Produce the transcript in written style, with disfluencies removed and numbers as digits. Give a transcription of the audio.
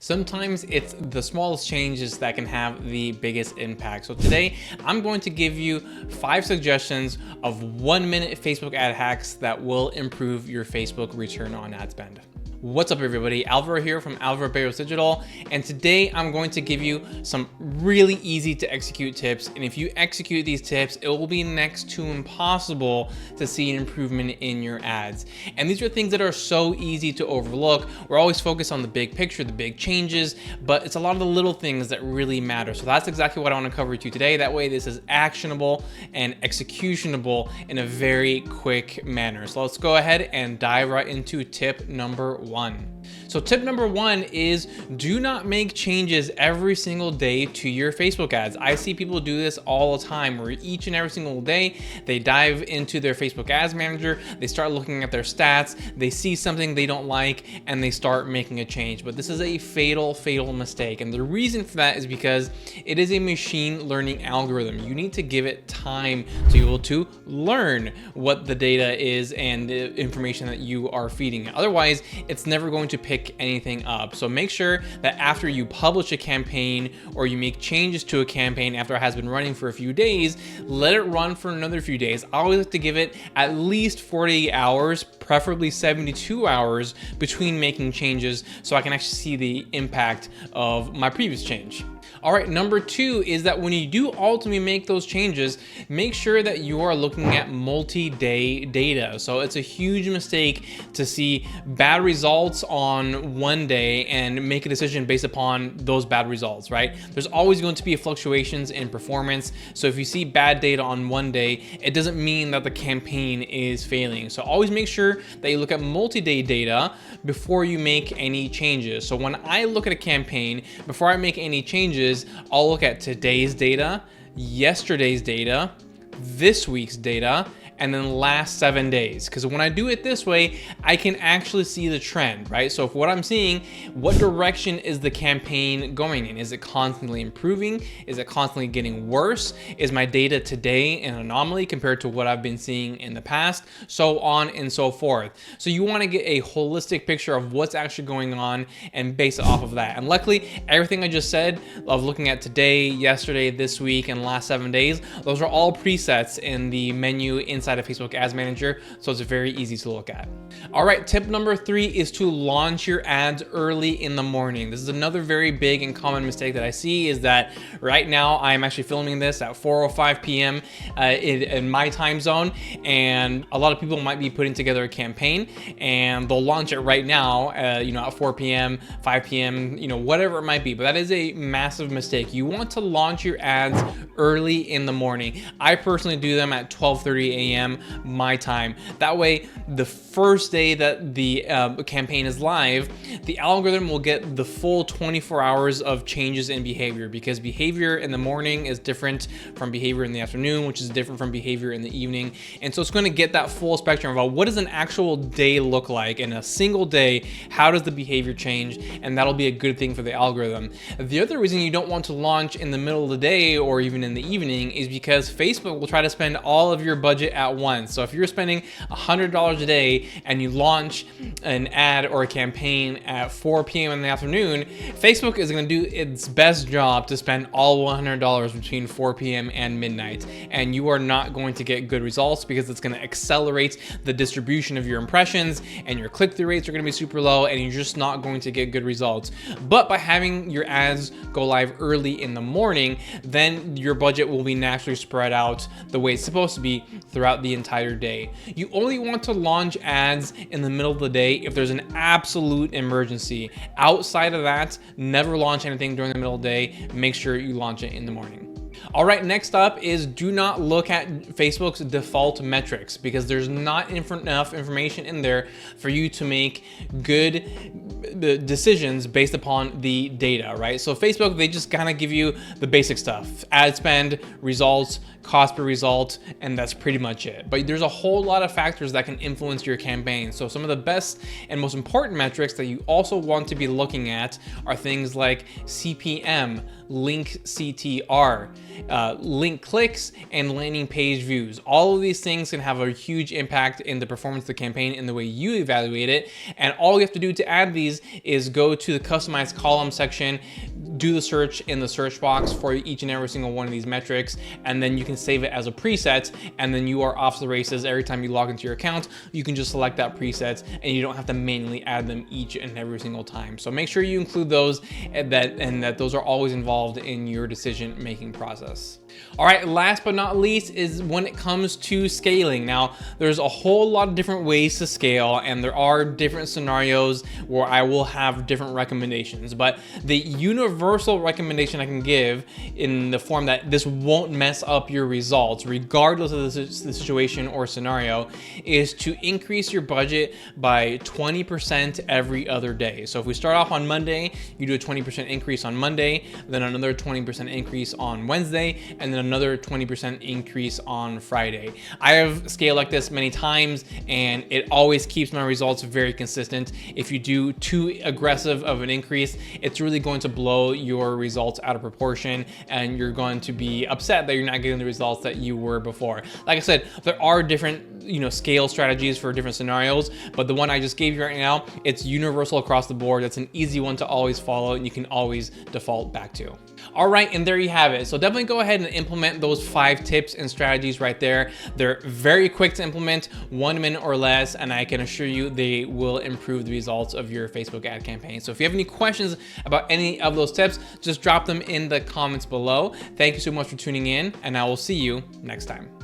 Sometimes it's the smallest changes that can have the biggest impact. So today I'm going to give you 5 suggestions of 1-minute Facebook ad hacks that will improve your Facebook return on ad spend. What's up everybody, Alvaro here from Alvaro Barrios Digital, and today I'm going to give you some really easy to execute tips, and if you execute these tips, it will be next to impossible to see an improvement in your ads. And these are things that are so easy to overlook. We're always focused on the big picture, the big changes, but it's a lot of the little things that really matter. So that's exactly what I want to cover with you today. That way this is actionable and executionable in a very quick manner. So let's go ahead and dive right into tip number 1. So tip number 1 is do not make changes every single day to your Facebook ads. I see people do this all the time where each and every single day they dive into their Facebook ads manager, they start looking at their stats, they see something they don't like, and they start making a change. But this is a fatal mistake. And the reason for that is because it is a machine learning algorithm. You need to give it time to be able to learn what the data is and the information that you are feeding it. Otherwise, it's never going to pick anything up. So make sure that after you publish a campaign or you make changes to a campaign after it has been running for a few days, let it run for another few days. I always like to give it at least 48 hours, preferably 72 hours between making changes so I can actually see the impact of my previous change. All right, number 2 is that when you do ultimately make those changes, make sure that you are looking at multi-day data. So it's a huge mistake to see bad results on one day and make a decision based upon those bad results, right? There's always going to be fluctuations in performance. So if you see bad data on one day, it doesn't mean that the campaign is failing. So always make sure that you look at multi-day data before you make any changes. So when I look at a campaign, before I make any changes, I'll look at today's data, yesterday's data, this week's data, and then last 7 days. Because when I do it this way, I can actually see the trend, right? So if what I'm seeing, what direction is the campaign going in? Is it constantly improving? Is it constantly getting worse? Is my data today an anomaly compared to what I've been seeing in the past? So on and so forth. So you want to get a holistic picture of what's actually going on and base it off of that. And luckily, everything I just said of looking at today, yesterday, this week, and last 7 days, those are all presets in the menu inside of Facebook Ads Manager, so it's very easy to look at. All right, tip number 3 is to launch your ads early in the morning. This is another very big and common mistake that I see, is that right now I'm actually filming this at 4:05 p.m. In my time zone, and a lot of people might be putting together a campaign and they'll launch it right now, at 4 p.m., 5 p.m., whatever it might be. But that is a massive mistake. You want to launch your ads early in the morning. I personally do them at 12:30 a.m. my time. That way, the first day that the campaign is live, the algorithm will get the full 24 hours of changes in behavior, because behavior in the morning is different from behavior in the afternoon, which is different from behavior in the evening. And so it's going to get that full spectrum about what does an actual day look like in a single day, how does the behavior change, and that'll be a good thing for the algorithm. The other reason you don't want to launch in the middle of the day or even in the evening is because Facebook will try to spend all of your budget at once. So if you're spending $100 a day and you launch an ad or a campaign at 4 p.m. in the afternoon, Facebook is going to do its best job to spend all $100 between 4 p.m. and midnight. And you are not going to get good results because it's going to accelerate the distribution of your impressions, and your click-through rates are going to be super low, and you're just not going to get good results. But by having your ads go live early in the morning, then your budget will be naturally spread out the way it's supposed to be throughout the entire day. You only want to launch ads in the middle of the day if there's an absolute emergency. Outside of that, never launch anything during the middle of the day. Make sure you launch it in the morning. All right, next up is do not look at Facebook's default metrics, because there's not enough information in there for you to make good decisions based upon the data, right? So Facebook, they just kind of give you the basic stuff: ad spend, results, cost per result, and that's pretty much it. But there's a whole lot of factors that can influence your campaign. So some of the best and most important metrics that you also want to be looking at are things like CPM, link CTR, link clicks, and landing page views. All of these things can have a huge impact in the performance of the campaign and the way you evaluate it. And all you have to do to add these strategies is go to the customized column section, do the search in the search box for each and every single one of these metrics, and then you can save it as a preset, and then you are off to the races. Every time you log into your account, you can just select that preset and you don't have to manually add them each and every single time. So make sure you include those and that those are always involved in your decision-making process. All right, last but not least is when it comes to scaling. Now, there's a whole lot of different ways to scale, and there are different scenarios where I will have different recommendations, but the universal recommendation I can give in the form that this won't mess up your results, regardless of the situation or scenario, is to increase your budget by 20% every other day. So if we start off on Monday, you do a 20% increase on Monday, then another 20% increase on Wednesday, and then another 20% increase on Friday. I have scaled like this many times, and it always keeps my results very consistent. If you do too aggressive of an increase, it's really going to blow your results out of proportion, and you're going to be upset that you're not getting the results that you were before. Like I said, there are different scale strategies for different scenarios, but the one I just gave you right now, it's universal across the board. It's an easy one to always follow, and you can always default back to. All right, and there you have it. So definitely go ahead and implement those 5 tips and strategies right there. They're very quick to implement, 1 minute or less, and I can assure you they will improve the results of your Facebook ad campaign. So if you have any questions about any of those tips, just drop them in the comments below. Thank you so much for tuning in, and I will see you next time.